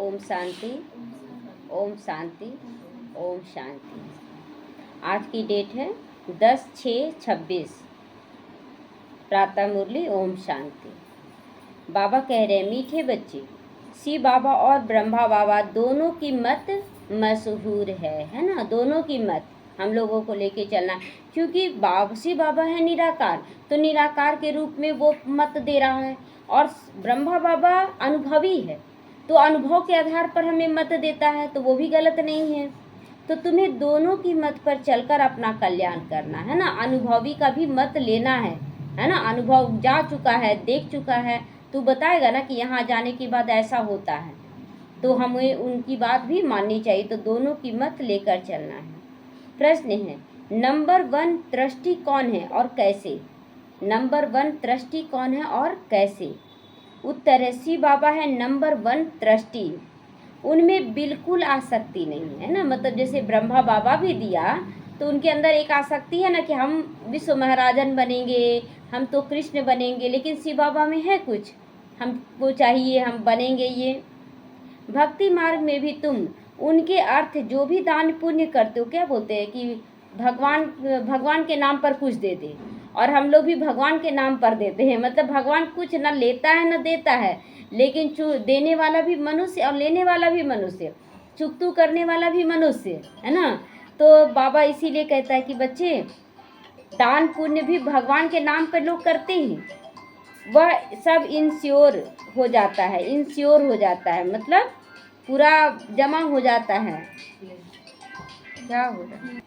ओम शांति, ओम शांति, ओम शांति। आज की डेट है 10/6/26। प्रातः मुरली ओम शांति। बाबा कह रहे हैं, मीठे बच्चे, शिव बाबा और ब्रह्मा बाबा दोनों की मत मशहूर है ना। दोनों की मत हम लोगों को लेके चलना, क्योंकि शिव बाबा है निराकार, तो निराकार के रूप में वो मत दे रहा है, और ब्रह्मा बाबा अनुभवी है, तो अनुभव के आधार पर हमें मत देता है, तो वो भी गलत नहीं है। तो तुम्हें दोनों की मत पर चलकर अपना कल्याण करना है ना। अनुभवी का भी मत लेना है ना। अनुभव जा चुका है, देख चुका है, तो बताएगा ना कि यहाँ जाने के बाद ऐसा होता है, तो हमें उनकी बात भी माननी चाहिए। तो दोनों की मत लेकर चलना है। प्रश्न है, नंबर 1 ट्रस्टी कौन है और कैसे? नंबर 1 ट्रस्टी कौन है और कैसे? उत्तर है, शिव बाबा है नंबर 1 ट्रस्टी। उनमें बिल्कुल आसक्ति नहीं है ना। मतलब जैसे ब्रह्मा बाबा भी दिया, तो उनके अंदर एक आसक्ति है ना कि हम विश्व महाराजन बनेंगे, हम तो कृष्ण बनेंगे, लेकिन शिव बाबा में है कुछ, हमको चाहिए, हम बनेंगे ये। भक्ति मार्ग में भी तुम उनके अर्थ जो भी दान पुण्य करते हो, क्या बोलते हैं कि भगवान के नाम पर कुछ दे दे, और हम लोग भी भगवान के नाम पर देते हैं। मतलब भगवान कुछ न लेता है न देता है, लेकिन देने वाला भी मनुष्य और लेने वाला भी मनुष्य, चुकतू करने वाला भी मनुष्य है ना। तो बाबा इसीलिए कहता है कि बच्चे, दान पुण्य भी भगवान के नाम पर लोग करते हैं, वह सब इंश्योर हो जाता है, इंश्योर हो जाता है, मतलब पूरा जमा हो जाता है। क्या हो जाता है?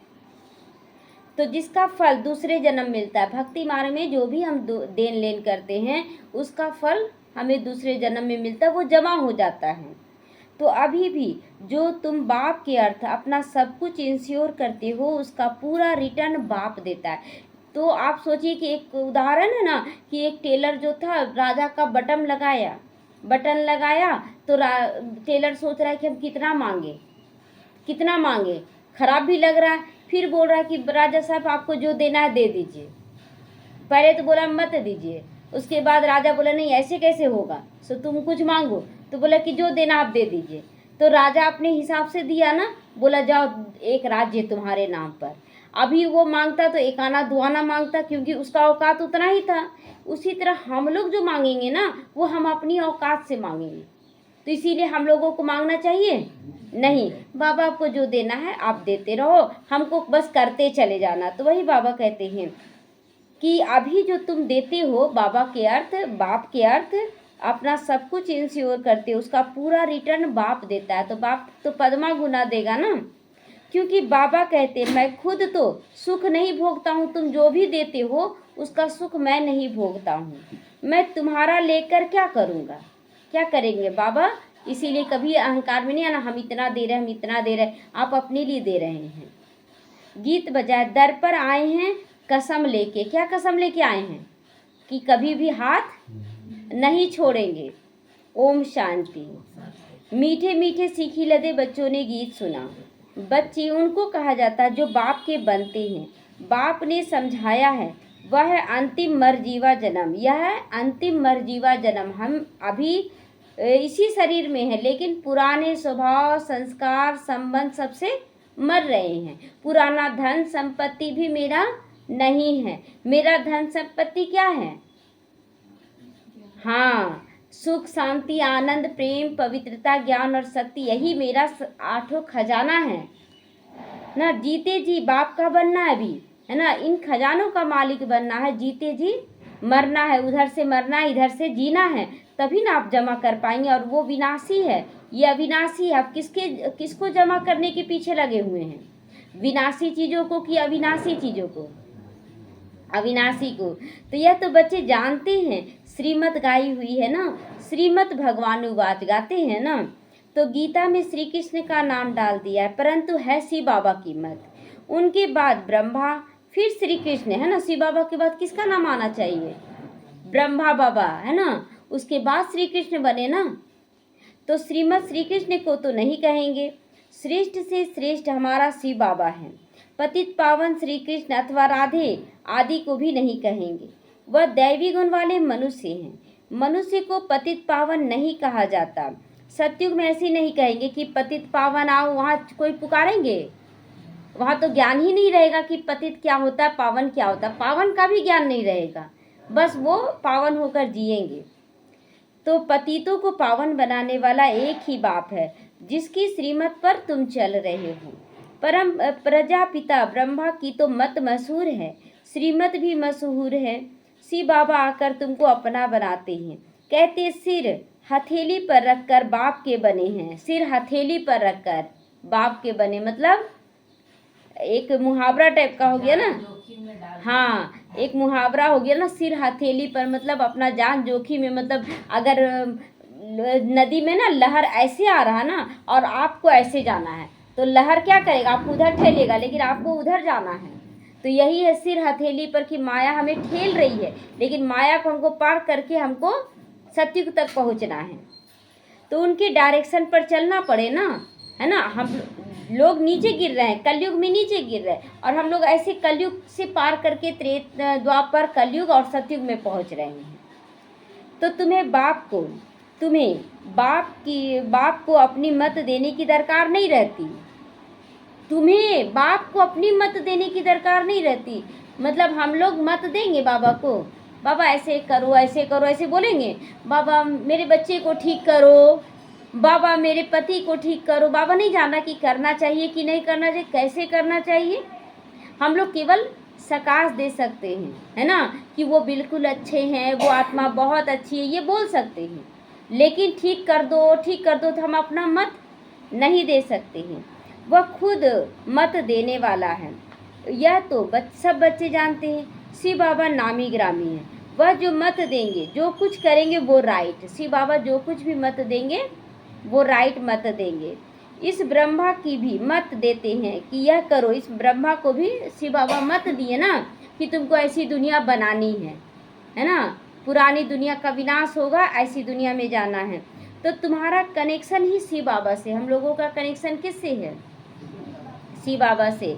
तो जिसका फल दूसरे जन्म मिलता है। भक्ति मार्ग में जो भी हम देन लेन करते हैं, उसका फल हमें दूसरे जन्म में मिलता है, वो जमा हो जाता है। तो अभी भी जो तुम बाप के अर्थ अपना सब कुछ इंश्योर करते हो, उसका पूरा रिटर्न बाप देता है। तो आप सोचिए कि एक उदाहरण है ना, कि एक टेलर जो था, राजा का बटन लगाया, तो टेलर सोच रहा है कि हम कितना मांगे, खराब भी लग रहा है, फिर बोल रहा है कि राजा साहब आपको जो देना है दे दीजिए। पहले तो बोला मत दीजिए, उसके बाद राजा बोला नहीं ऐसे कैसे होगा, सो तुम कुछ मांगो, तो बोला कि जो देना आप दे दीजिए। तो राजा अपने हिसाब से दिया ना, बोला जाओ एक राज्य तुम्हारे नाम पर। अभी वो मांगता तो एक आना दुआना मांगता, क्योंकि उसका औकात उतना ही था। उसी तरह हम लोग जो मांगेंगे ना, वो हम अपनी औकात से मांगेंगे। तो इसीलिए हम लोगों को मांगना चाहिए नहीं, बाबा आपको जो देना है आप देते रहो, हमको बस करते चले जाना। तो वही बाबा कहते हैं कि अभी जो तुम देते हो, बाप के अर्थ अपना सब कुछ इंश्योर करते हो, उसका पूरा रिटर्न बाप देता है। तो बाप तो पद्मा गुना देगा ना, क्योंकि बाबा कहते मैं खुद तो सुख नहीं भोगता हूँ, तुम जो भी देते हो उसका सुख मैं नहीं भोगता हूँ, मैं तुम्हारा लेकर क्या करूँगा, क्या करेंगे बाबा। इसीलिए कभी अहंकार में नहीं आना, हम इतना दे रहे हैं, आप अपने लिए दे रहे हैं। गीत बजाए, दर पर आए हैं कसम लेके। क्या कसम लेके आए हैं? कि कभी भी हाथ नहीं छोड़ेंगे। ओम शांति। मीठे मीठे सीखी लदे बच्चों ने गीत सुना। बच्चे उनको कहा जाता है जो बाप के बनते हैं। बाप ने समझाया है, वह है अंतिम मरजीवा जन्म। यह है अंतिम मरजीवा जन्म। हम अभी इसी शरीर में है, लेकिन पुराने स्वभाव संस्कार संबंध सबसे मर रहे हैं। पुराना धन संपत्ति भी मेरा नहीं है। मेरा धन संपत्ति क्या है? हाँ, सुख शांति आनंद प्रेम पवित्रता ज्ञान और शक्ति, यही मेरा 8 खजाना है ना। जीते जी बाप का बनना है अभी, है ना। इन खजानों का मालिक बनना है, जीते जी मरना है। उधर से मरना है, इधर से जीना है, तभी ना आप जमा कर पाएंगे। और वो विनाशी है, ये अविनाशी है। आप किसको जमा करने के पीछे लगे हुए हैं? विनाशी चीज़ों को कि अविनाशी चीज़ों को? अविनाशी को। तो यह तो बच्चे जानते हैं, श्रीमत गाई हुई है ना, श्रीमत भगवानुवाच गाते हैं ना। तो गीता में श्री कृष्ण का नाम डाल दिया है, परंतु है शिव बाबा की मत। उनके बाद ब्रह्मा, फिर श्री कृष्ण, है ना। शिव बाबा के बाद किसका नाम आना चाहिए? ब्रह्मा बाबा, है ना। उसके बाद श्री कृष्ण बने ना। तो श्रीमत श्री कृष्ण को तो नहीं कहेंगे। श्रेष्ठ से श्रेष्ठ हमारा शिव बाबा है। पतित पावन श्री कृष्ण अथवा राधे आदि को भी नहीं कहेंगे, वह दैवी गुण वाले मनुष्य हैं। मनुष्य को पतित पावन नहीं कहा जाता। सतयुग में ऐसे नहीं कहेंगे कि पतित पावन आओ, वहाँ कोई पुकारेंगे? वहाँ तो ज्ञान ही नहीं रहेगा कि पतित क्या होता है, पावन क्या होता है। पावन का भी ज्ञान नहीं रहेगा, बस वो पावन होकर जिएंगे। तो पतितों को पावन बनाने वाला एक ही बाप है, जिसकी श्रीमत पर तुम चल रहे हो। परम प्रजापिता ब्रह्मा की तो मत मशहूर है, श्रीमत भी मशहूर है। शिव बाबा आकर तुमको अपना बनाते हैं, कहते सिर हथेली पर रखकर बाप के बने हैं। सिर हथेली पर रखकर बाप के बने, मतलब एक मुहावरा टाइप का हो गया ना। हाँ, एक मुहावरा हो गया ना, सिर हथेली पर, मतलब अपना जान जोखिम में। मतलब अगर नदी में ना लहर ऐसे आ रहा ना और आपको ऐसे जाना है, तो लहर क्या करेगा, आपको उधर ठेलेगा, लेकिन आपको उधर जाना है। तो यही है सिर हथेली पर कि माया हमें ठेल रही है, लेकिन माया को हमको पार करके हमको सतयुग तक पहुंचना है। तो उनके डायरेक्शन पर चलना पड़े ना, है ना। हम लोग नीचे गिर रहे हैं, कलयुग में नीचे गिर रहे हैं, और हम लोग ऐसे कलयुग से पार करके द्वापर, कलयुग और सतयुग में पहुंच रहे हैं। तो तुम्हें बाप को अपनी मत देने की दरकार नहीं रहती। तुम्हें बाप को अपनी मत देने की दरकार नहीं रहती। मतलब हम लोग मत देंगे बाबा को, बाबा ऐसे करो ऐसे करो, ऐसे बोलेंगे, बाबा मेरे बच्चे को ठीक करो, बाबा मेरे पति को ठीक करो। बाबा नहीं जाना कि करना चाहिए कि नहीं करना चाहिए, कैसे करना चाहिए। हम लोग केवल सकाश दे सकते हैं, है ना, कि वो बिल्कुल अच्छे हैं, वो आत्मा बहुत अच्छी है, ये बोल सकते हैं। लेकिन ठीक कर दो तो हम अपना मत नहीं दे सकते हैं। वह खुद मत देने वाला है, यह तो सब बच्चे जानते हैं। शिव बाबा नामी ग्रामी है, वह जो मत देंगे, जो कुछ करेंगे वो राइट। शिव बाबा जो कुछ भी मत देंगे वो राइट मत देंगे। इस ब्रह्मा की भी मत देते हैं कि यह करो। इस ब्रह्मा को भी शिव बाबा मत दिए ना कि तुमको ऐसी दुनिया बनानी है ना, पुरानी दुनिया का विनाश होगा, ऐसी दुनिया में जाना है। तो तुम्हारा कनेक्शन ही शिव बाबा से, हम लोगों का कनेक्शन किससे है, शिव बाबा से।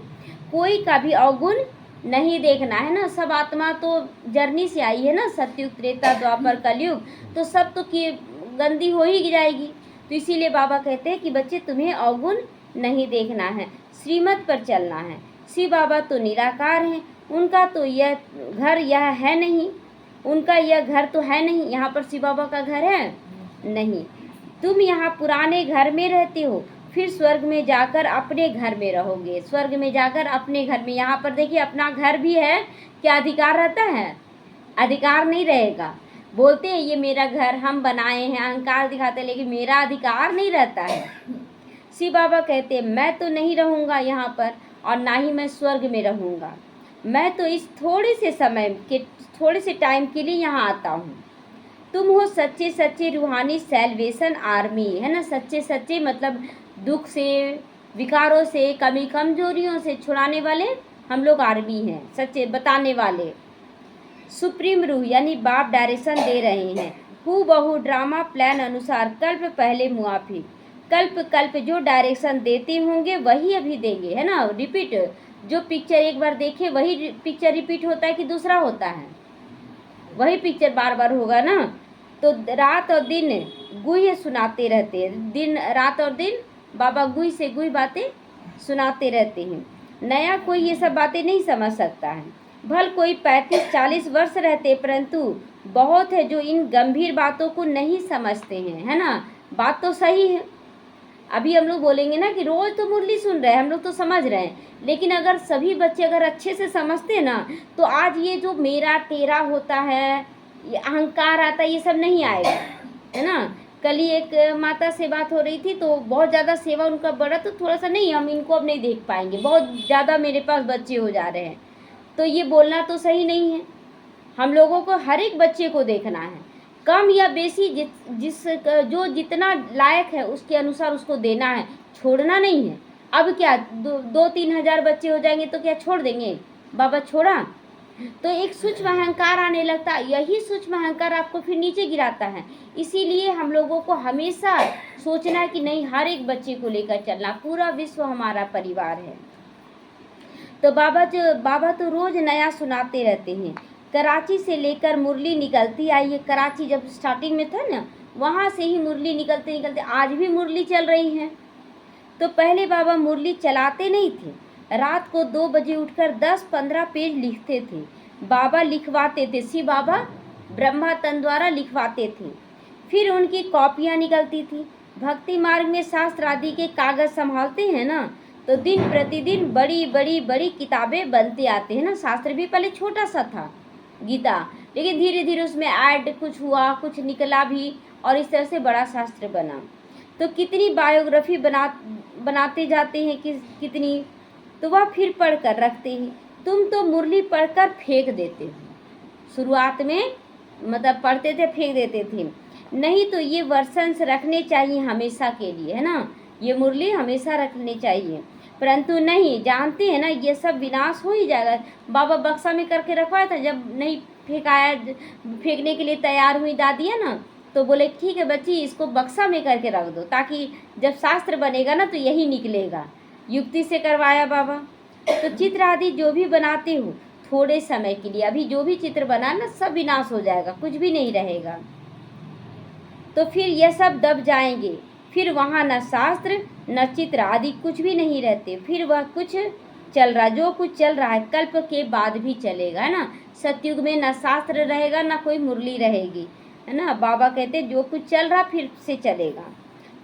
कोई का भी अवगुण नहीं देखना है ना। सब आत्मा तो जर्नी से आई है ना, सतयुग त्रेता द्वापर कलयुग, तो सब तो कि गंदी हो ही जाएगी। तो इसीलिए बाबा कहते हैं कि बच्चे तुम्हें अवगुण नहीं देखना है, श्रीमत पर चलना है। शिव बाबा तो निराकार हैं, उनका तो यह घर यह है नहीं, उनका यह घर तो है नहीं। यहाँ पर शिव बाबा का घर है नहीं। तुम यहाँ पुराने घर में रहते हो, फिर स्वर्ग में जाकर अपने घर में रहोगे, स्वर्ग में जाकर अपने घर में। यहाँ पर देखिए अपना घर भी है, क्या अधिकार रहता है, अधिकार नहीं रहेगा। बोलते हैं ये मेरा घर हम बनाए हैं, अहंकार दिखाते हैं, लेकिन मेरा अधिकार नहीं रहता है। शिव बाबा कहते हैं मैं तो नहीं रहूँगा यहाँ पर, और ना ही मैं स्वर्ग में रहूँगा। मैं तो इस थोड़े से टाइम के लिए यहाँ आता हूँ। तुम हो सच्चे सच्चे रूहानी सैल्वेशन आर्मी, है ना। सच्चे सच्चे मतलब दुख से, विकारों से, कमी कमजोरियों से छुड़ाने वाले हम लोग आर्मी हैं, सच्चे बताने वाले। सुप्रीम रूह यानी बाप डायरेक्शन दे रहे हैं, हूबहू ड्रामा प्लान अनुसार, कल्प पहले मुआफी। कल्प कल्प जो डायरेक्शन देते होंगे वही अभी देंगे, है ना। रिपीट, जो पिक्चर एक बार देखे वही पिक्चर रिपीट होता है कि दूसरा होता है, वही पिक्चर बार बार होगा ना। तो रात और दिन गुह्य सुनाते रहते हैं, दिन रात और दिन बाबा गुह्य से गुह्य बातें सुनाते रहते हैं। नया कोई ये सब बातें नहीं समझ सकता है। भल कोई 35-40 वर्ष रहते, परंतु बहुत है जो इन गंभीर बातों को नहीं समझते हैं, है ना। बात तो सही है। अभी हम लोग बोलेंगे ना कि रोज तो मुरली सुन रहे हैं, हम लोग तो समझ रहे हैं, लेकिन अगर सभी बच्चे अगर अच्छे से समझते ना, तो आज ये जो मेरा तेरा होता है, ये अहंकार आता है, ये सब नहीं आएगा, है ना। कल ही एक माता से बात हो रही थी, तो बहुत ज़्यादा सेवा उनका बड़ा, तो थोड़ा सा नहीं, हम इनको अब नहीं देख पाएंगे, बहुत ज़्यादा मेरे पास बच्चे हो जा रहे हैं। तो ये बोलना तो सही नहीं है। हम लोगों को हर एक बच्चे को देखना है, कम या बेसी जो जितना लायक है उसके अनुसार उसको देना है, छोड़ना नहीं है। अब क्या 2-3 हज़ार बच्चे हो जाएंगे तो क्या छोड़ देंगे, बाबा छोड़ा। तो एक सूक्ष्म अहंकार आने लगता है, यही सूक्ष्म अहंकार आपको फिर नीचे गिराता है। इसीलिए हम लोगों को हमेशा सोचना है कि नहीं, हर एक बच्चे को लेकर चलना, पूरा विश्व हमारा परिवार है। तो बाबा तो रोज नया सुनाते रहते हैं। कराची से लेकर मुरली निकलती आई है। कराची जब स्टार्टिंग में था ना, वहाँ से ही मुरली निकलते निकलते आज भी मुरली चल रही है। तो पहले बाबा मुरली चलाते नहीं थे, रात को 2 बजे उठकर 10-15 पेज लिखते थे। बाबा लिखवाते थे, शिव बाबा ब्रह्मा तन द्वारा लिखवाते थे, फिर उनकी कॉपियाँ निकलती थी। भक्ति मार्ग में शास्त्र आदि के कागज संभालते हैं ना, तो दिन प्रतिदिन बड़ी बड़ी बड़ी किताबें बनते आते हैं ना। शास्त्र भी पहले छोटा सा था, गीता, लेकिन धीरे धीरे उसमें ऐड कुछ हुआ, कुछ निकला भी, और इस तरह से बड़ा शास्त्र बना। तो कितनी बायोग्राफी बनाते जाते हैं, कितनी, तो वह फिर पढ़ कर रखते हैं। तुम तो मुरली पढ़कर फेंक देते हो। शुरुआत में मतलब पढ़ते थे, फेंक देते थे। नहीं तो ये वर्षन्स रखने चाहिए हमेशा के लिए, है ना, ये मुरली हमेशा रखने चाहिए, परंतु नहीं जानते हैं ना, ये सब विनाश हो ही जाएगा। बाबा बक्सा में करके रखवाया था, जब नहीं फेंकाया, फेंकने के लिए तैयार हुई दादियाँ ना, तो बोले ठीक है बच्ची, इसको बक्सा में करके रख दो, ताकि जब शास्त्र बनेगा ना तो यही निकलेगा। युक्ति से करवाया बाबा। तो चित्र आदि जो भी बनाते हो थोड़े समय के लिए, अभी जो भी चित्र बना ना सब विनाश हो जाएगा, कुछ भी नहीं रहेगा। तो फिर यह सब दब जाएंगे, फिर वहाँ न शास्त्र न चित्र आदि कुछ भी नहीं रहते। फिर वह कुछ चल रहा, जो कुछ चल रहा है कल्प के बाद भी चलेगा, है ना। सतयुग में न शास्त्र रहेगा न कोई मुरली रहेगी, है ना। बाबा कहते जो कुछ चल रहा फिर से चलेगा,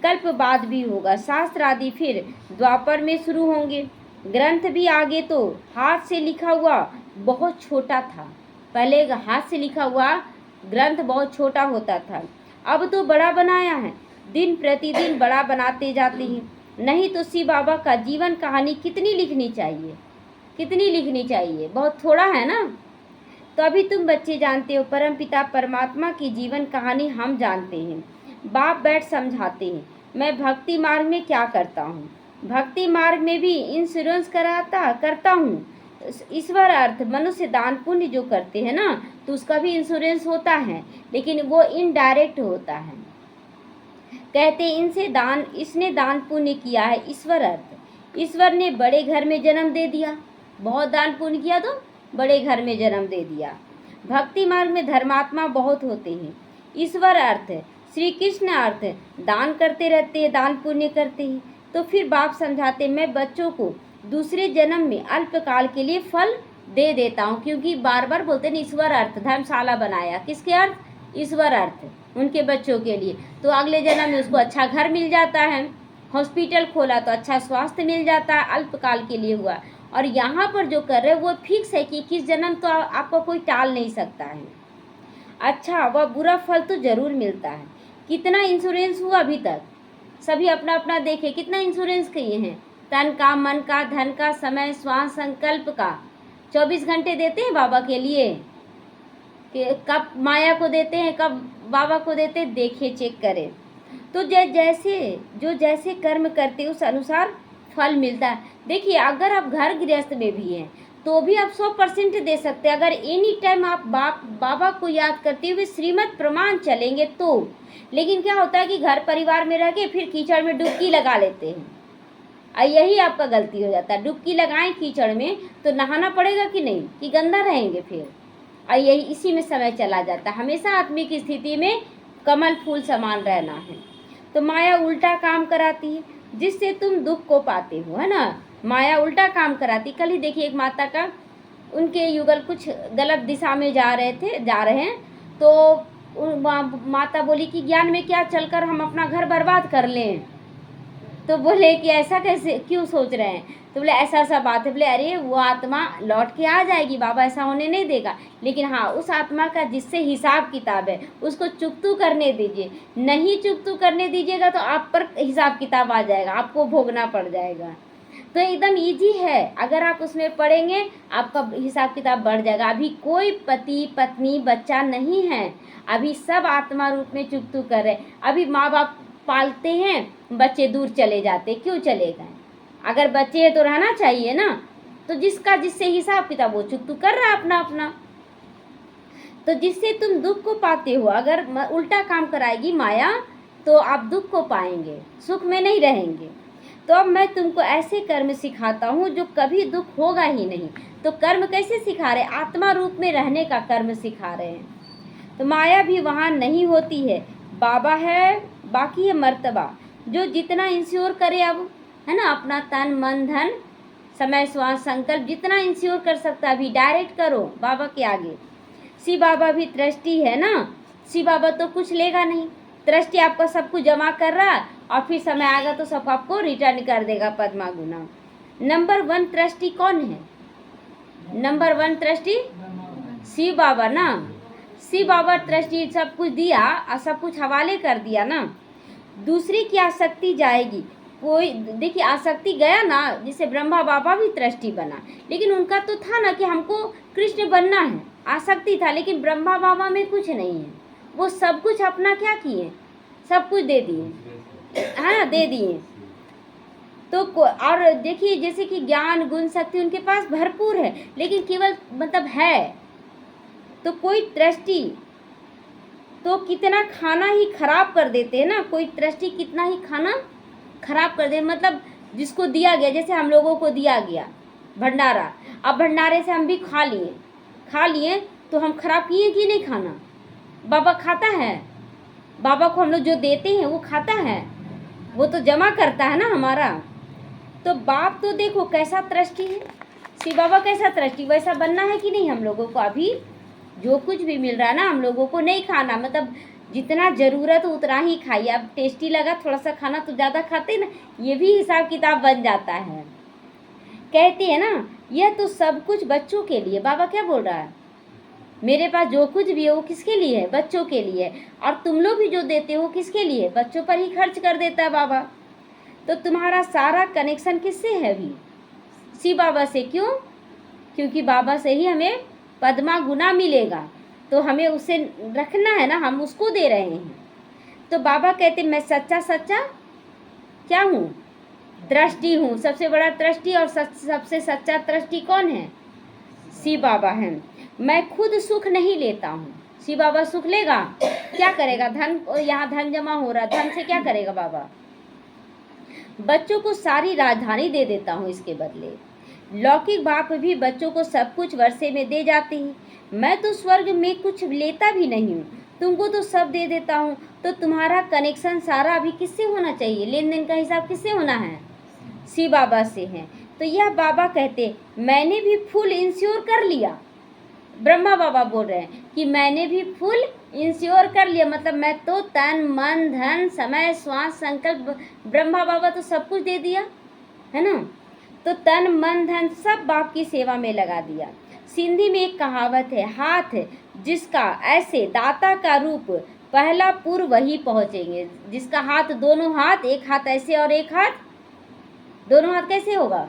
कल्प बाद भी होगा। शास्त्र आदि फिर द्वापर में शुरू होंगे। ग्रंथ भी आगे तो हाथ से लिखा हुआ बहुत छोटा था, पहले हाथ से लिखा हुआ ग्रंथ बहुत छोटा होता था, अब तो बड़ा बनाया है, दिन प्रतिदिन बड़ा बनाते जाते हैं। नहीं तो शिव बाबा का जीवन कहानी कितनी लिखनी चाहिए, कितनी लिखनी चाहिए, बहुत थोड़ा है ना। तो अभी तुम बच्चे जानते हो, परमपिता परमात्मा की जीवन कहानी हम जानते हैं। बाप बैठ समझाते हैं। मैं भक्ति मार्ग में क्या करता हूँ, भक्ति मार्ग में भी इंश्योरेंस करता हूँ। ईश्वर अर्थ मनुष्य दान पुण्य जो करते हैं ना, तो उसका भी इंश्योरेंस होता है, लेकिन वो इनडायरेक्ट होता है। कहते इसने दान पुण्य किया है। ईश्वर अर्थ ईश्वर ने बड़े घर में जन्म दे दिया, बहुत दान पुण्य किया तो बड़े घर में जन्म दे दिया। भक्ति मार्ग में धर्मात्मा बहुत होते हैं। ईश्वर अर्थ श्री कृष्ण अर्थ दान करते रहते हैं, दान पुण्य करते हैं। तो फिर बाप समझाते, मैं बच्चों को दूसरे जन्म में अल्पकाल के लिए फल दे देता हूँ, क्योंकि बार बार बोलते हैं ईश्वर अर्थ धर्मशाला बनाया, किसके अर्थ, ईश्वर अर्थ, उनके बच्चों के लिए। तो अगले जन्म में उसको अच्छा घर मिल जाता है, हॉस्पिटल खोला तो अच्छा स्वास्थ्य मिल जाता है, अल्पकाल के लिए हुआ। और यहाँ पर जो कर रहे हैं वो फिक्स है कि 21 जन्म तो आपको कोई टाल नहीं सकता है। अच्छा वह बुरा फल तो जरूर मिलता है। कितना इंश्योरेंस हुआ अभी तक, सभी अपना अपना देखे, कितना इंश्योरेंस किए हैं, तन का, मन का, धन का, समय, श्वास, संकल्प का। 24 घंटे देते हैं बाबा के लिए, कि कब माया को देते हैं, कब बाबा को देते हैं, देखिए चेक करें। तो जैसे कर्म करते उस अनुसार फल मिलता है। देखिए अगर आप घर गृहस्थ में भी हैं तो भी आप 100% दे सकते हैं, अगर एनी टाइम आप बाबा को याद करते हुए श्रीमद् प्रमाण चलेंगे तो। लेकिन क्या होता है कि घर परिवार में रह के फिर कीचड़ में डुबकी लगा लेते हैं, और यही आपका गलती हो जाता है। डुबकी लगाएं कीचड़ में तो नहाना पड़ेगा कि नहीं, कि गंदा रहेंगे फिर, और यही इसी में समय चला जाता है। हमेशा आत्मिक स्थिति में कमल फूल समान रहना है। तो माया उल्टा काम कराती है, जिससे तुम दुख को पाते हो, है ना। माया उल्टा काम कराती। कल ही देखिए एक माता का, उनके युगल कुछ गलत दिशा में जा रहे हैं, तो माता बोली कि ज्ञान में क्या चलकर हम अपना घर बर्बाद कर लें। तो बोले कि ऐसा कैसे, क्यों सोच रहे हैं, तो बोले ऐसा बात है। बोले अरे वो आत्मा लौट के आ जाएगी, बाबा ऐसा होने नहीं देगा, लेकिन हाँ उस आत्मा का जिससे हिसाब किताब है उसको चुकतू करने दीजिए। नहीं चुकतू करने दीजिएगा तो आप पर हिसाब किताब आ जाएगा, आपको भोगना पड़ जाएगा। तो एकदम इजी है, अगर आप उसमें पढ़ेंगे आपका हिसाब किताब बढ़ जाएगा। अभी कोई पति पत्नी बच्चा नहीं है, अभी सब आत्मा रूप में चुकतू कर रहे। अभी माँ बाप पालते हैं, बच्चे दूर चले जाते, क्यों चले गए, अगर बच्चे तो रहना चाहिए ना। तो जिससे हिसाब किताब वो चुकतू कर रहा अपना। तो जिससे तुम दुख को पाते हो, अगर उल्टा काम कराएगी माया तो आप दुख को पाएंगे, सुख में नहीं रहेंगे। तो अब मैं तुमको ऐसे कर्म सिखाता हूँ जो कभी दुख होगा ही नहीं। तो कर्म कैसे सिखा रहे, आत्मा रूप में रहने का कर्म सिखा रहे हैं। तो माया भी वहाँ नहीं होती है, बाबा है, बाकी है मर्तबा, जो जितना इंश्योर करे अब, है ना, अपना तन मन धन समय श्वास संकल्प जितना इंश्योर कर सकता है अभी डायरेक्ट करो बाबा के आगे। शिव बाबा भी ट्रस्टी है ना, शिव बाबा तो कुछ लेगा नहीं, ट्रस्टी आपका सब कुछ जमा कर रहा है और फिर समय आएगा तो सब आपको रिटर्न कर देगा पद्मा गुना। नंबर 1 ट्रस्टी कौन है? नंबर 1 ट्रस्टी शिव बाबा ना। शिव बाबा ट्रस्टी सब कुछ दिया और सब कुछ हवाले कर दिया ना। दूसरी की आसक्ति जाएगी, कोई देखिए आसक्ति गया ना, जिसे ब्रह्मा बाबा भी ट्रस्टी बना, लेकिन उनका तो था ना कि हमको कृष्ण बनना है, आसक्ति था, लेकिन ब्रह्मा बाबा में कुछ नहीं है, वो सब कुछ अपना क्या किए, सब कुछ दे दिए, हाँ दे दिए। तो और देखिए जैसे कि ज्ञान गुण शक्ति उनके पास भरपूर है, लेकिन केवल मतलब है, तो कोई ट्रस्टी तो कितना खाना ही खराब कर देते हैं ना, कोई ट्रस्टी कितना ही खाना खराब कर दे, मतलब जिसको दिया गया, जैसे हम लोगों को दिया गया भंडारा, अब भंडारे से हम भी खा लिए तो हम खराब किए कि नहीं खाना? बाबा खाता है, बाबा को हम लोग जो देते हैं वो खाता है, वो तो जमा करता है ना हमारा। तो बाप तो देखो कैसा ट्रस्टी है, शिव बाबा कैसा ट्रस्टी, वैसा बनना है कि नहीं हम लोगों को? अभी जो कुछ भी मिल रहा है ना हम लोगों को नहीं खाना, मतलब जितना ज़रूरत उतना ही खाइए। अब टेस्टी लगा थोड़ा सा खाना तो ज़्यादा खाते ना, ये भी हिसाब किताब बन जाता है। कहते हैं ना यह तो सब कुछ बच्चों के लिए, बाबा क्या बोल रहा है, मेरे पास जो कुछ भी है वो किसके लिए है? बच्चों के लिए। और तुम लोग भी जो देते हो किसके लिए? बच्चों पर ही खर्च कर देता है बाबा। तो तुम्हारा सारा कनेक्शन किससे है अभी? शिव बाबा से। क्यों? क्योंकि बाबा से ही हमें पद्मा गुना मिलेगा, तो हमें उसे रखना है ना, हम उसको दे रहे हैं। तो बाबा कहते मैं सच्चा क्या हूँ? ट्रस्टी हूँ, सबसे बड़ा ट्रस्टी। और सबसे सच्चा ट्रस्टी कौन है? शिव बाबा है। मैं खुद सुख नहीं लेता हूँ, शिव बाबा सुख लेगा? क्या करेगा? धन, यहाँ धन जमा हो रहा, धन से क्या करेगा बाबा? बच्चों को सारी राजधानी दे देता हूँ इसके बदले। लौकिक बाप भी बच्चों को सब कुछ वर्षे में दे जाते हैं, मैं तो स्वर्ग में कुछ लेता भी नहीं हूँ, तुमको तो सब दे देता हूँ। तो तुम्हारा कनेक्शन सारा अभी किससे होना चाहिए? लेन देन का हिसाब किससे होना है? शिव बाबा से है। तो यह बाबा कहते मैंने भी फुल इंश्योर कर लिया। ब्रह्मा बाबा बोल रहे हैं कि मैंने भी फुल इंश्योर कर लिया, मतलब मैं तो तन मन धन समय श्वास संकल्प, ब्रह्मा बाबा तो सब कुछ दे दिया है ना, तो तन मन धन सब बाप की सेवा में लगा दिया। सिंधी में एक कहावत है, हाथ जिसका ऐसे दाता का रूप पहला पूर्व वही पहुँचेंगे। जिसका हाथ, दोनों हाथ, एक हाथ ऐसे और एक हाथ, दोनों हाथ कैसे होगा?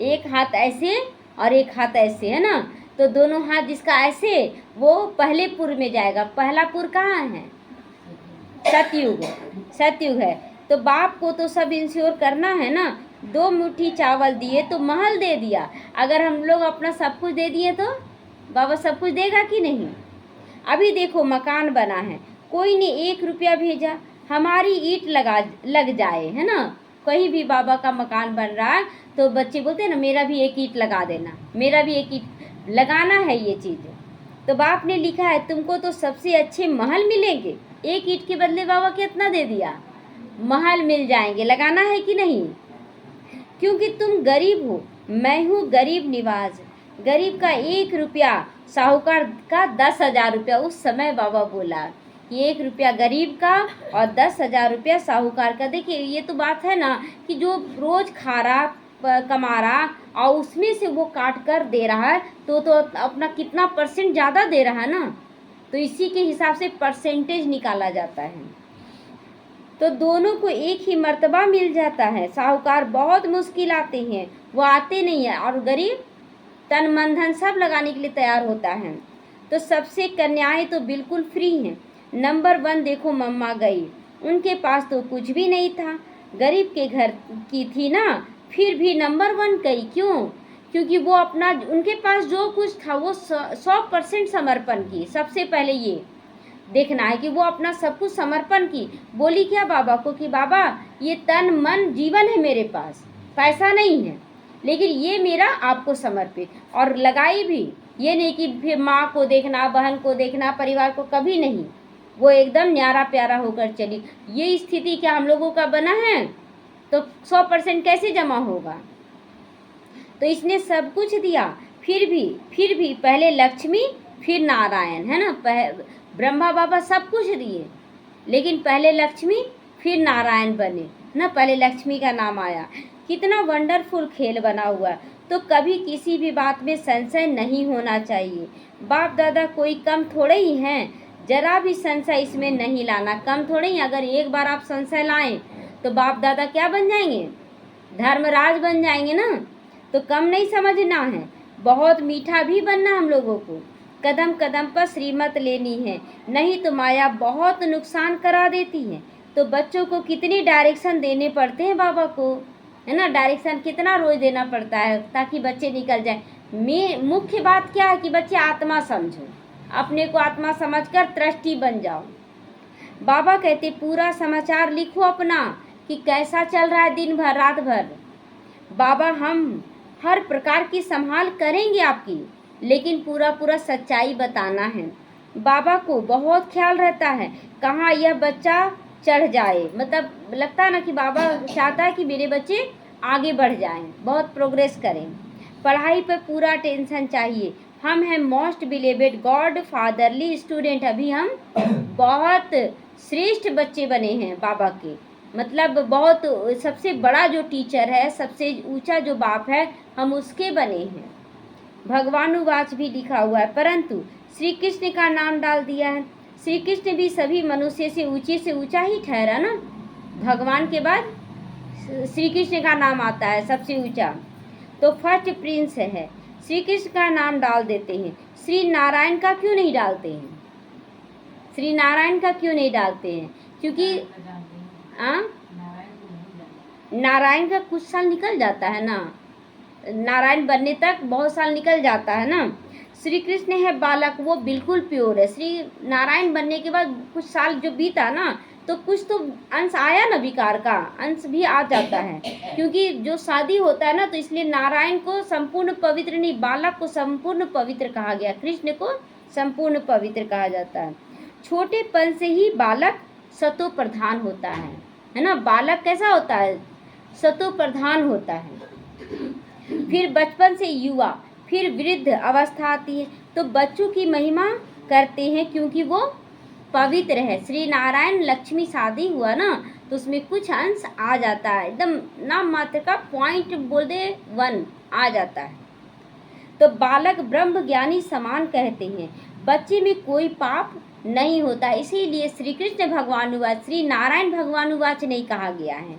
एक हाथ ऐसे और एक हाथ ऐसे, है ना, तो दोनों हाथ जिसका ऐसे वो पहले पूर्व में जाएगा। पहला पूर्व कहाँ है? सतयुग है। तो बाप को तो सब इंश्योर करना है ना। 2 मुट्ठी चावल दिए तो महल दे दिया। अगर हम लोग अपना सब कुछ दे दिए तो बाबा सब कुछ देगा कि नहीं? अभी देखो मकान बना है, कोई ने 1 रुपया भेजा, हमारी ईंट लग जाए, है ना, कहीं भी बाबा का मकान बन रहा है तो बच्चे बोलते हैं ना मेरा भी 1 ईंट लगा देना, मेरा भी 1 ईंट लगाना है ये चीज़। तो बाप ने लिखा है तुमको तो सबसे अच्छे महल मिलेंगे, 1 ईंट के बदले बाबा कितना दे दिया? महल मिल जाएंगे। लगाना है कि नहीं? क्योंकि तुम गरीब हो, मैं हूँ गरीब निवाज। गरीब का 1 रुपया, साहूकार का 10,000 रुपया। उस समय बाबा बोला कि 1 रुपया गरीब का और 10,000 रुपया साहूकार का। देखिए ये तो बात है ना कि जो रोज खा रहा कमा रहा और उसमें से वो काट कर दे रहा है तो अपना कितना % ज़्यादा दे रहा है ना, तो इसी के हिसाब से परसेंटेज निकाला जाता है। तो दोनों को एक ही मर्तबा मिल जाता है। साहूकार बहुत मुश्किल आते हैं, वो आते नहीं है, और गरीब तन मन धन सब लगाने के लिए तैयार होता है। तो सबसे कन्याएं तो बिल्कुल फ्री हैं। नंबर 1 देखो मम्मा गई, उनके पास तो कुछ भी नहीं था, गरीब के घर की थी ना, फिर भी नंबर 1 गई। क्यों? क्योंकि वो अपना, उनके पास जो कुछ था वो 100% समर्पण की। सबसे पहले ये देखना है कि वो अपना सब कुछ समर्पण की। बोली क्या बाबा को कि बाबा ये तन मन जीवन है मेरे पास, पैसा नहीं है, लेकिन ये मेरा आपको समर्पित। और लगाई भी, ये नहीं कि फिर माँ को देखना, बहन को देखना, परिवार को, कभी नहीं। वो एकदम न्यारा प्यारा होकर चली। ये स्थिति क्या हम लोगों का बना है? तो 100% कैसे जमा होगा? तो इसने सब कुछ दिया, फिर भी पहले लक्ष्मी फिर नारायण, है ना। ब्रह्मा बाबा सब कुछ दिए, लेकिन पहले लक्ष्मी फिर नारायण बने ना। पहले लक्ष्मी का नाम आया। कितना वंडरफुल खेल बना हुआ है। तो कभी किसी भी बात में संशय नहीं होना चाहिए। बाप दादा कोई कम थोड़े ही हैं, जरा भी संशय इसमें नहीं लाना। कम थोड़े ही, अगर एक बार आप संशय लाएं तो बाप दादा क्या बन जाएंगे? धर्मराज बन जाएंगे ना। तो कम नहीं समझना है, बहुत मीठा भी बनना हम लोगों को। कदम कदम पर श्रीमत लेनी है, नहीं तो माया बहुत नुकसान करा देती है। तो बच्चों को कितनी डायरेक्शन देने पड़ते हैं बाबा को, है ना। डायरेक्शन कितना रोज देना पड़ता है ताकि बच्चे निकल जाए। मुख्य बात क्या है कि बच्चे आत्मा समझो, अपने को आत्मा समझकर ट्रस्टी बन जाओ। बाबा कहते पूरा समाचार लिखो अपना कि कैसा चल रहा है दिन भर रात भर। बाबा हम हर प्रकार की संभाल करेंगे आपकी, लेकिन पूरा सच्चाई बताना है। बाबा को बहुत ख्याल रहता है कहाँ यह बच्चा चढ़ जाए। मतलब लगता है ना कि बाबा चाहता है कि मेरे बच्चे आगे बढ़ जाएं, बहुत प्रोग्रेस करें। पढ़ाई पर पूरा टेंशन चाहिए। हम हैं मोस्ट बिलीवेड गॉड फादरली स्टूडेंट। अभी हम बहुत श्रेष्ठ बच्चे बने हैं बाबा के। मतलब बहुत सबसे बड़ा जो टीचर है, सबसे ऊंचा जो बाप है, हम उसके बने हैं। भगवानुवाच भी लिखा हुआ है, परंतु श्री कृष्ण का नाम डाल दिया है। श्री कृष्ण भी सभी मनुष्य से ऊंचा ही ठहरा ना। भगवान के बाद श्री कृष्ण का नाम आता है सबसे ऊंचा, तो फर्स्ट प्रिंस है। श्री कृष्ण का नाम डाल देते हैं, श्री नारायण का क्यों नहीं डालते हैं? श्री नारायण का क्यों नहीं डालते हैं? क्योंकि नारायण का कुछ साल निकल जाता है ना, नारायण बनने तक बहुत साल निकल जाता है ना। श्री कृष्ण है बालक, वो बिल्कुल प्योर है। श्री नारायण बनने के बाद कुछ साल जो बीता ना, तो कुछ तो अंश आया ना, विकार का अंश भी आ जाता है। क्योंकि जो शादी होता है ना, तो इसलिए नारायण को संपूर्ण पवित्र नहीं, बालक को संपूर्ण पवित्र कहा गया, कृष्ण को संपूर्ण पवित्र कहा जाता है। छोटेपन से ही बालक सतो प्रधान होता है ना। बालक कैसा होता है? सतो प्रधान होता है। फिर बचपन से युवा, फिर वृद्ध अवस्था आती है। तो बच्चों की महिमा करते हैं क्योंकि वो पवित्र है। श्री नारायण लक्ष्मी शादी हुआ ना, तो उसमें कुछ अंश आ जाता है, एकदम नाम मात्र का पॉइंट बोल दे 1 आ जाता है। तो बालक ब्रह्म ज्ञानी समान कहते हैं। बच्चे में कोई पाप नहीं होता, इसीलिए श्री कृष्ण भगवानुवाच, श्री नारायण भगवानुवाच नहीं कहा गया है।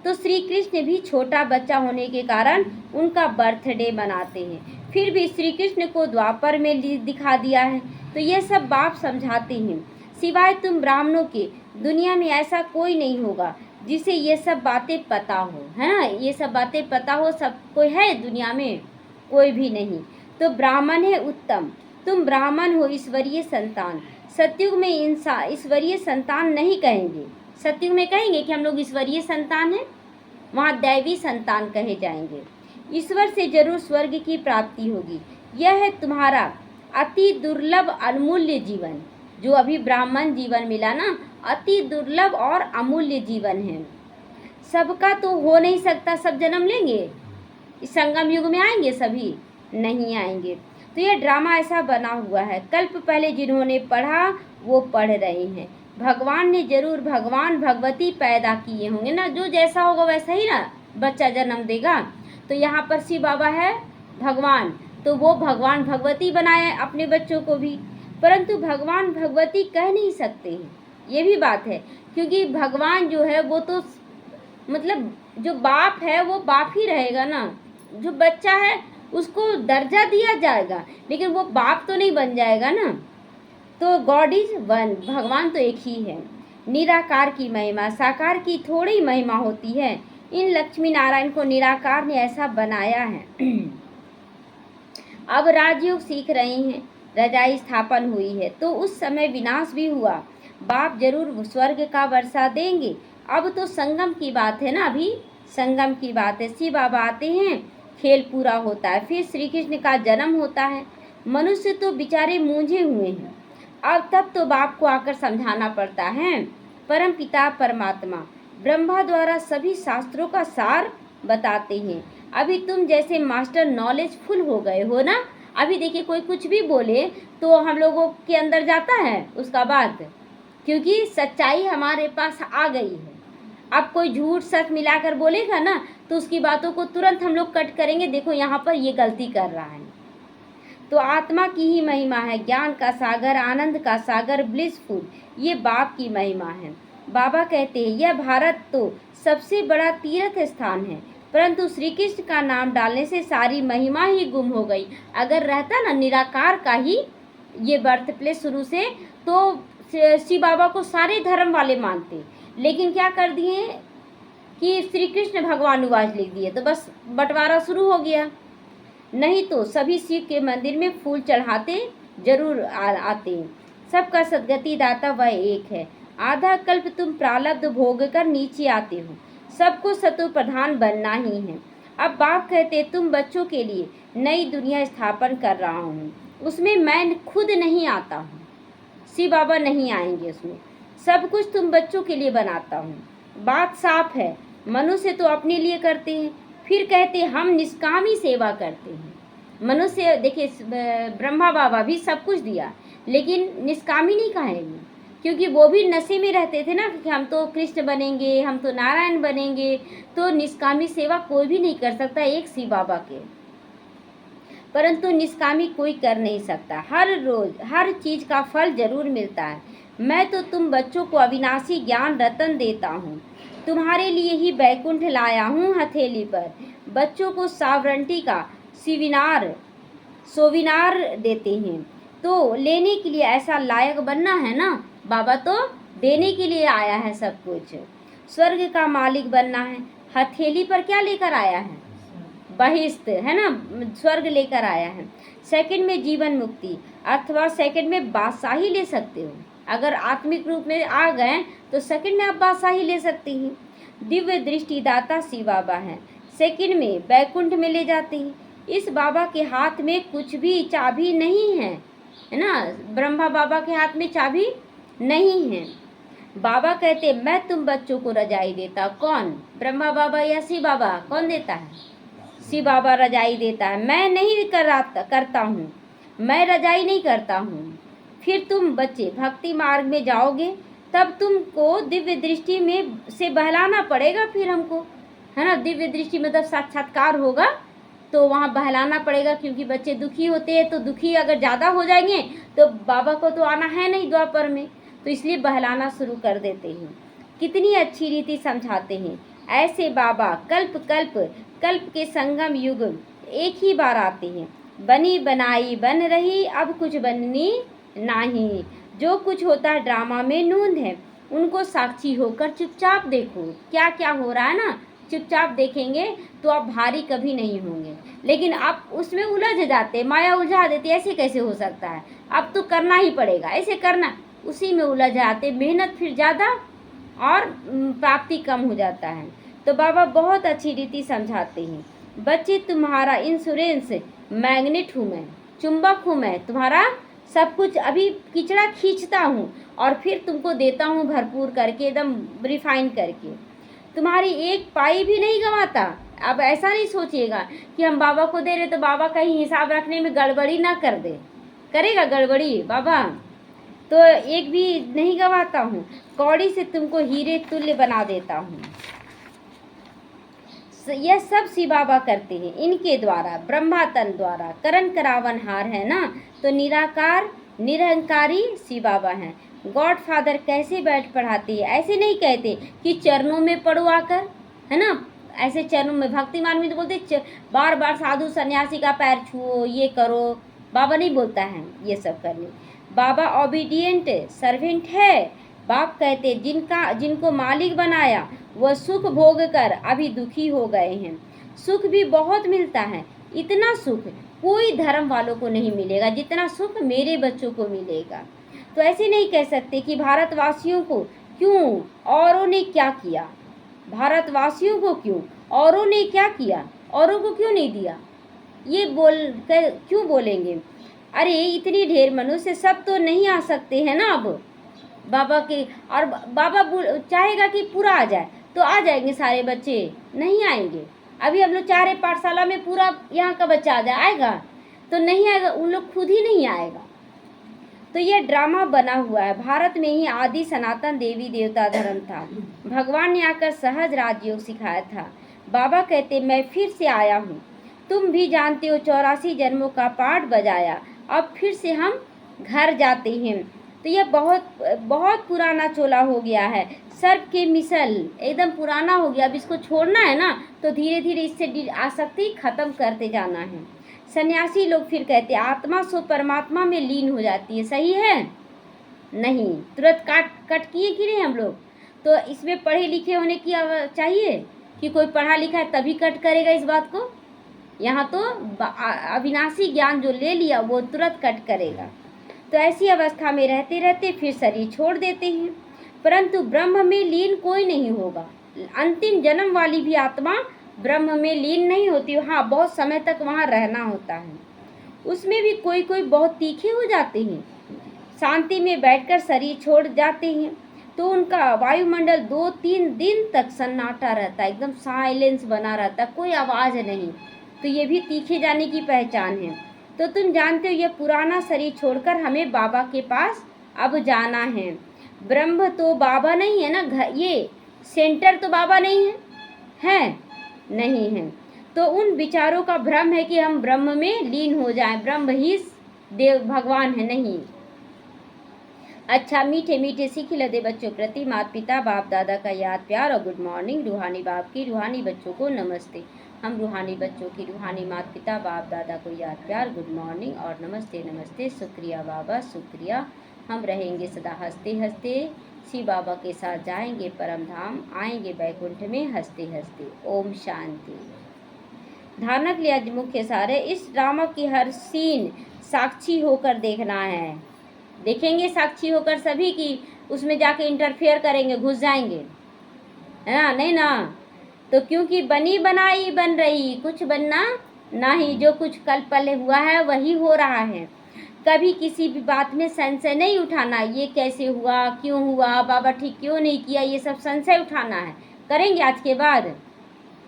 तो श्री कृष्ण भी छोटा बच्चा होने के कारण उनका बर्थडे मनाते हैं। फिर भी श्री कृष्ण को द्वापर में दिखा दिया है। तो ये सब बाप समझाते हैं, सिवाय तुम ब्राह्मणों के दुनिया में ऐसा कोई नहीं होगा जिसे ये सब बातें पता हो, है ना। ये सब बातें पता हो, सब कोई है दुनिया में? कोई भी नहीं। तो ब्राह्मण है उत्तम, तुम ब्राह्मण हो ईश्वरीय संतान। सतयुग में इंसान ईश्वरीय संतान नहीं कहेंगे, सतयुग में कहेंगे कि हम लोग ईश्वरीय संतान हैं, वहाँ दैवी संतान कहे जाएंगे। ईश्वर से जरूर स्वर्ग की प्राप्ति होगी। यह है तुम्हारा अति दुर्लभ अमूल्य जीवन। जो अभी ब्राह्मण जीवन मिला ना, अति दुर्लभ और अमूल्य जीवन है। सबका तो हो नहीं सकता सब जन्म लेंगे, इस संगम युग में आएंगे सभी? नहीं आएंगे। तो ये ड्रामा ऐसा बना हुआ है, कल्प पहले जिन्होंने पढ़ा वो पढ़ रहे हैं। भगवान ने जरूर भगवान भगवती पैदा किए होंगे ना, जो जैसा होगा वैसा ही ना बच्चा जन्म देगा। तो यहाँ पर शिव बाबा है भगवान, तो वो भगवान भगवती बनाए अपने बच्चों को भी, परंतु भगवान भगवती कह नहीं सकते हैं, ये भी बात है। क्योंकि भगवान जो है वो तो मतलब जो बाप है वो बाप ही रहेगा ना, जो बच्चा है उसको दर्जा दिया जाएगा, लेकिन वो बाप तो नहीं बन जाएगा ना। तो गॉड इज वन, भगवान तो एक ही है। निराकार की महिमा साकार की थोड़ी महिमा होती है। इन लक्ष्मी नारायण को निराकार ने ऐसा बनाया है। अब राजयोग सीख रहे हैं, रजाई स्थापन हुई है, तो उस समय विनाश भी हुआ। बाप जरूर स्वर्ग का वर्षा देंगे। अब तो संगम की बात है ना, अभी संगम की बात है। शिव बाबा आते हैं, खेल पूरा होता है, फिर श्री कृष्ण का जन्म होता है। मनुष्य तो बेचारे मूंझे हुए हैं। अब तब तो बाप को आकर समझाना पड़ता है। परम पिता परमात्मा ब्रह्मा द्वारा सभी शास्त्रों का सार बताते हैं। अभी तुम जैसे मास्टर नॉलेज फुल हो गए हो ना। अभी देखिए कोई कुछ भी बोले तो हम लोगों के अंदर जाता है उसका बात, क्योंकि सच्चाई हमारे पास आ गई है। अब कोई झूठ सच मिलाकर बोलेगा ना तो उसकी बातों को तुरंत हम लोग कट करेंगे, देखो यहाँ पर ये गलती कर रहा है। तो आत्मा की ही महिमा है, ज्ञान का सागर, आनंद का सागर, ब्लिसफुल, ये बाप की महिमा है। बाबा कहते हैं यह भारत तो सबसे बड़ा तीर्थ स्थान है, परंतु श्री कृष्ण का नाम डालने से सारी महिमा ही गुम हो गई। अगर रहता ना निराकार का ही ये बर्थ प्लेस शुरू से, तो शिव बाबा को सारे धर्म वाले मानते, लेकिन क्या कर दिए कि श्री कृष्ण भगवानुवास लिख दिए, तो बस बंटवारा शुरू हो गया। नहीं तो सभी शिव के मंदिर में फूल चढ़ाते जरूर आते। सबका सदगति दाता वह एक है। आधा कल्प तुम प्रारब्ध भोग कर नीचे आते हो, सबको सतो प्रधान बनना ही है। अब बाप कहते तुम बच्चों के लिए नई दुनिया स्थापन कर रहा हूँ, उसमें मैं खुद नहीं आता हूँ, शिव बाबा नहीं आएंगे उसमें, सब कुछ तुम बच्चों के लिए बनाता हूँ। बात साफ है, मनुष्य तो अपने लिए करते हैं, फिर कहते हम निष्कामी सेवा करते हैं। मनुष्य देखिए ब्रह्मा बाबा भी सब कुछ दिया, लेकिन निष्कामी नहीं कहेंगे, क्योंकि वो भी नशे में रहते थे ना कि हम तो कृष्ण बनेंगे, हम तो नारायण बनेंगे। तो निष्कामी सेवा कोई भी नहीं कर सकता एक शिव बाबा के, परंतु निष्कामी कोई कर नहीं सकता। हर रोज हर चीज का फल जरूर मिलता है। मैं तो तुम बच्चों को अविनाशी ज्ञान रतन देता हूँ, तुम्हारे लिए ही बैकुंठ लाया हूँ हथेली पर। बच्चों को सावरंटी का सोविनार देते हैं, तो लेने के लिए ऐसा लायक बनना है ना। बाबा तो देने के लिए आया है सब कुछ, स्वर्ग का मालिक बनना है। हथेली पर क्या लेकर आया है? बहिष्ठ है ना, स्वर्ग लेकर आया है। सेकंड में जीवन मुक्ति अथवा सेकंड में बादशाही ले सकते हो। अगर आत्मिक रूप में आ गए तो सेकंड में आप बादशाही ले सकती हैं। दिव्य दृष्टि दाता शिव बाबा है, सेकंड में बैकुंठ में ले जाते हैं। इस बाबा के हाथ में कुछ भी चाबी नहीं है, है ना। ब्रह्मा बाबा के हाथ में चाबी नहीं है। बाबा कहते मैं तुम बच्चों को रजाई देता। कौन? ब्रह्मा बाबा या शिव बाबा? कौन देता है? शिव बाबा रजाई देता है। मैं नहीं करता हूँ, मैं रजाई नहीं करता हूँ। फिर तुम बच्चे भक्ति मार्ग में जाओगे, तब तुमको दिव्य दृष्टि में से बहलाना पड़ेगा। फिर हमको, है ना, दिव्य दृष्टि मतलब साक्षात्कार होगा तो वहाँ बहलाना पड़ेगा, क्योंकि बच्चे दुखी होते हैं, तो दुखी अगर ज़्यादा हो जाएंगे तो बाबा को तो आना है नहीं द्वापर में, तो इसलिए बहलाना शुरू कर देते हैं। कितनी अच्छी रीति समझाते हैं। ऐसे बाबा कल्प कल्प कल्प के संगम युग एक ही बार आते हैं। बनी बनाई बन रही, अब कुछ बननी नहीं। जो कुछ होता है ड्रामा में नूंद है, उनको साक्षी होकर चुपचाप देखो। क्या क्या हो रहा है ना, चुपचाप देखेंगे तो आप भारी कभी नहीं होंगे। लेकिन आप उसमें उलझ जाते, माया उलझा देती, ऐसे कैसे हो सकता है, अब तो करना ही पड़ेगा, ऐसे करना, उसी में उलझ जाते, मेहनत फिर ज़्यादा और प्राप्ति कम हो जाता है। तो बाबा बहुत अच्छी रीति समझाते हैं। बच्चे तुम्हारा इंश्योरेंस मैग्नेट हूँ मैं, चुंबक हूँ मैं, तुम्हारा सब कुछ अभी किचड़ा खींचता हूँ और फिर तुमको देता हूँ भरपूर करके, एकदम रिफाइन करके। तुम्हारी एक पाई भी नहीं गंवाता। अब ऐसा नहीं सोचिएगा कि हम बाबा को दे रहे तो बाबा कहीं हिसाब रखने में गड़बड़ी ना कर दे। करेगा गड़बड़ी बाबा? तो एक भी नहीं गंवाता हूँ, कौड़ी से तुमको हीरे तुल्य बना देता हूँ। यह सब शिव बाबा करते हैं, इनके द्वारा, ब्रह्मा तन द्वारा करण करावनहार है ना। तो निराकार निरंकारी शिव बाबा हैं। गॉड फादर कैसे बैठ पढ़ाती है, ऐसे नहीं कहते कि चरणों में पढ़ो आकर, है ना, ऐसे चरणों में। भक्ति मार्ग में तो बोलते बार बार साधु सन्यासी का पैर छुओ, ये करो। बाबा नहीं बोलता है ये सब करने। बाबा ओबीडियंट सर्वेंट है। बाप कहते जिनको मालिक बनाया वह सुख भोग कर अभी दुखी हो गए हैं। सुख भी बहुत मिलता है, इतना सुख कोई धर्म वालों को नहीं मिलेगा जितना सुख मेरे बच्चों को मिलेगा। तो ऐसे नहीं कह सकते कि भारतवासियों को क्यों, औरों ने क्या किया, भारतवासियों को क्यों, औरों ने क्या किया, औरों को क्यों नहीं दिया, ये क्यों बोलेंगे। अरे इतनी ढेर मनुष्य सब तो नहीं आ सकते हैं ना अब बाबा के, और बाबा चाहेगा कि पूरा आ जाए तो आ जाएंगे सारे बच्चे, नहीं आएंगे। अभी हम लोग चाह रहे पाठशाला में पूरा यहाँ का बच्चा आ जाए, आएगा तो नहीं आएगा, उन लोग खुद ही नहीं आएगा। तो यह ड्रामा बना हुआ है। भारत में ही आदि सनातन देवी देवता धर्म था। भगवान ने आकर सहज राजयोग सिखाया था। बाबा कहते मैं फिर से आया हूँ, तुम भी जानते हो 84 जन्मों का पाठ बजाया, अब फिर से हम घर जाते हैं। तो यह बहुत बहुत पुराना चोला हो गया है, सर्प के मिसल एकदम पुराना हो गया। अब इसको छोड़ना है ना तो धीरे धीरे इससे आसक्ति खत्म करते जाना है। सन्यासी लोग फिर कहते आत्मा सो परमात्मा में लीन हो जाती है, सही है? नहीं, तुरंत कट किए कि नहीं हम लोग? तो इसमें पढ़े लिखे होने की चाहिए कि कोई पढ़ा लिखा है तभी कट करेगा इस बात को। यहाँ तो अविनाशी ज्ञान जो ले लिया वो तुरंत कट करेगा। तो ऐसी अवस्था में रहते रहते फिर शरीर छोड़ देते हैं, परंतु ब्रह्म में लीन कोई नहीं होगा। अंतिम जन्म वाली भी आत्मा ब्रह्म में लीन नहीं होती। हाँ, बहुत समय तक वहाँ रहना होता है। उसमें भी कोई कोई बहुत तीखे हो जाते हैं, शांति में बैठकर शरीर छोड़ जाते हैं तो उनका वायुमंडल 2-3 दिन तक सन्नाटा रहता है, एकदम साइलेंस बना रहता है, कोई आवाज़ नहीं। तो ये भी तीखे जाने की पहचान है। तो तुम जानते हो ये पुराना शरीर छोड़कर हमें बाबा के पास अब जाना है। ब्रह्म तो बाबा नहीं है ना, ये सेंटर तो बाबा नहीं है नहीं है। तो उन विचारों का भ्रम है कि हम ब्रह्म में लीन हो जाएं, ब्रह्म ही देव भगवान है, नहीं। अच्छा, मीठे मीठे सीख लदे बच्चों प्रति माता पिता बाप दादा का याद प्यार और गुड मॉर्निंग। रूहानी बाप की रूहानी बच्चों को नमस्ते। हम रूहानी बच्चों की रूहानी माता पिता बाप दादा को याद प्यार, गुड मॉर्निंग और नमस्ते नमस्ते। शुक्रिया बाबा, शुक्रिया। हम रहेंगे सदा हंसते हंसते, शिव बाबा के साथ जाएंगे परम धाम, आएंगे बैकुंठ में हंसते हंसते। ओम शांति। धारणा के लिए आज मुख्य सार है, इस ड्रामा की हर सीन साक्षी होकर देखना है। देखेंगे साक्षी होकर सभी की, उसमें जाके इंटरफेयर करेंगे, घुस जाएंगे, है ना? नहीं ना। तो क्योंकि बनी बनाई बन रही, कुछ बनना नहीं। जो कुछ कल पहले हुआ है वही हो रहा है। कभी किसी भी बात में संशय नहीं उठाना, ये कैसे हुआ, क्यों हुआ, बाबा ठीक क्यों नहीं किया, ये सब संशय उठाना है। करेंगे आज के बाद?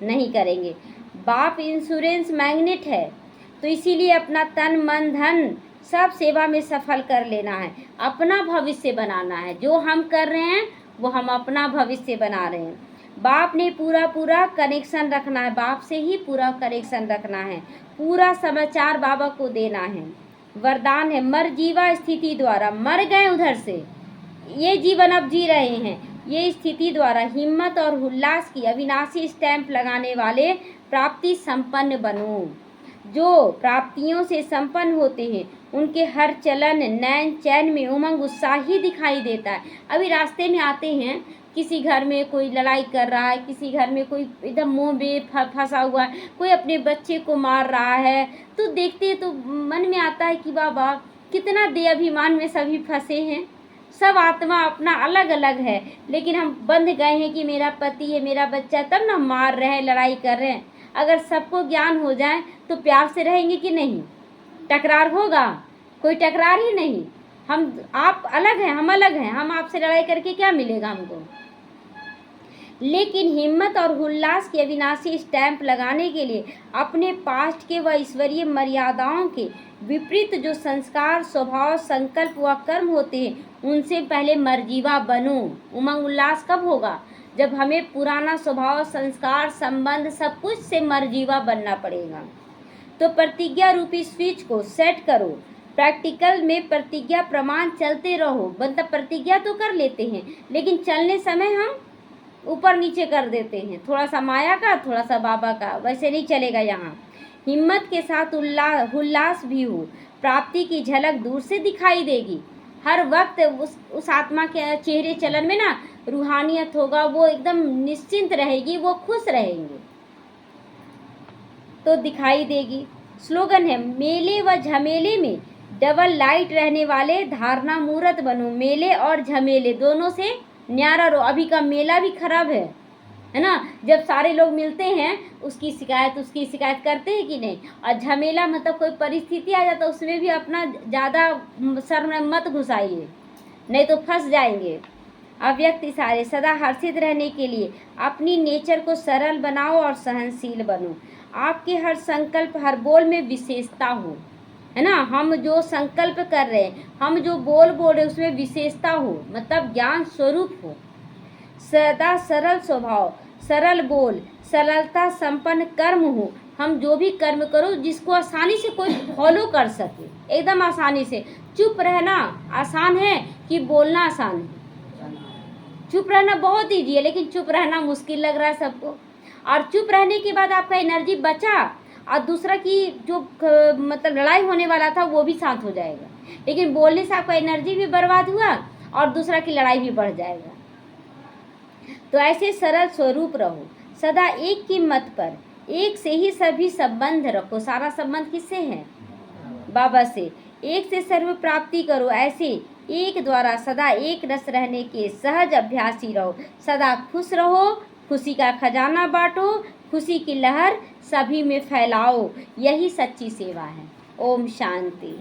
नहीं करेंगे। बाप इंश्योरेंस मैग्नेट है, तो इसीलिए अपना तन मन धन सब सेवा में सफल कर लेना है, अपना भविष्य बनाना है। जो हम कर रहे हैं वो हम अपना भविष्य बना रहे हैं। बाप ने पूरा कनेक्शन रखना है, बाप से ही पूरा कनेक्शन रखना है, पूरा समाचार बाबा को देना है। वरदान है मर जीवा स्थिति द्वारा, मर गए उधर से, ये जीवन अब जी रहे हैं, ये स्थिति द्वारा हिम्मत और उल्लास की अविनाशी स्टैंप लगाने वाले प्राप्ति संपन्न बनो। जो प्राप्तियों से संपन्न होते हैं उनके हर चलन नैन चैन में उमंग उत्साह ही दिखाई देता है। अभी रास्ते में आते हैं, किसी घर में कोई लड़ाई कर रहा है, किसी घर में कोई एकदम मुंह में फंसा हुआ है, कोई अपने बच्चे को मार रहा है, तो देखते तो मन में आता है कि बाबा कितना देह अभिमान में सभी फंसे हैं। सब आत्मा अपना अलग अलग है, लेकिन हम बंध गए हैं कि मेरा पति है, मेरा बच्चा, तब ना मार रहे हैं, लड़ाई कर रहे हैं। अगर सबको ज्ञान हो जाए तो प्यार से रहेंगे कि नहीं? टकरार होगा? कोई टकरार ही नहीं। हम आप अलग हैं, हम अलग हैं, हम आपसे लड़ाई करके क्या मिलेगा हमको? लेकिन हिम्मत और उल्लास की अविनाशी स्टैंप लगाने के लिए अपने पास्ट के व ईश्वरीय मर्यादाओं के विपरीत जो संस्कार स्वभाव संकल्प व कर्म होते हैं उनसे पहले मर्जीवा बनो। उमंग उल्लास कब होगा? जब हमें पुराना स्वभाव संस्कार संबंध सब कुछ से मर्जीवा बनना पड़ेगा। तो प्रतिज्ञा रूपी स्विच को सेट करो। प्रैक्टिकल में प्रतिज्ञा प्रमाण चलते रहो। मतलब प्रतिज्ञा तो कर लेते हैं, लेकिन चलने समय हम ऊपर नीचे कर देते हैं, थोड़ा सा माया का थोड़ा सा बाबा का, वैसे नहीं चलेगा। यहाँ हिम्मत के साथ उल्लास भी हो। प्राप्ति की झलक दूर से दिखाई देगी। हर वक्त उस आत्मा के चेहरे चलन में ना रूहानियत होगा, वो एकदम निश्चिंत रहेगी, वो खुश रहेंगे तो दिखाई देगी। स्लोगन है मेले व झमेले में डबल लाइट रहने वाले धारणा मूर्त बनो। मेले और झमेले दोनों से न्यारा रहो। अभी का मेला भी खराब है, है ना। जब सारे लोग मिलते हैं उसकी शिकायत करते हैं कि नहीं। और झमेला मतलब कोई परिस्थिति आ जाता है उसमें भी अपना ज़्यादा सर में मत घुसाइए, नहीं तो फंस जाएंगे। अव्यक्त इशारे, सदा हर्षित रहने के लिए अपनी नेचर को सरल बनाओ और सहनशील बनो। आपके हर संकल्प, हर बोल में विशेषता हो, है ना। हम जो संकल्प कर रहे हैं, हम जो बोल रहे हैं उसमें विशेषता हो, मतलब ज्ञान स्वरूप हो। सदा सरल स्वभाव, सरल बोल, सरलता संपन्न कर्म हो। हम जो भी कर्म करो जिसको आसानी से कोई फॉलो कर सके, एकदम आसानी से। चुप रहना आसान है कि बोलना आसान है? चुप रहना बहुत ईजी है, लेकिन चुप रहना मुश्किल लग रहा है सबको। और चुप रहने के बाद आपका एनर्जी बचा और दूसरा की जो मतलब लड़ाई होने वाला था वो भी शांत हो जाएगा, लेकिन बोलने से आपका एनर्जी भी बर्बाद हुआ और दूसरा की लड़ाई भी बढ़ जाएगा। तो ऐसे सरल स्वरूप रहो, सदा एक की मत पर, एक से ही सभी संबंध रखो। सारा संबंध किससे है? बाबा से। एक से सर्व प्राप्ति करो, ऐसे एक द्वारा सदा एक रस रहने के सहज अभ्यासी रहो। सदा खुश रहो, खुशी का खजाना बांटो, खुशी की लहर सभी में फैलाओ, यही सच्ची सेवा है। ओम शांति।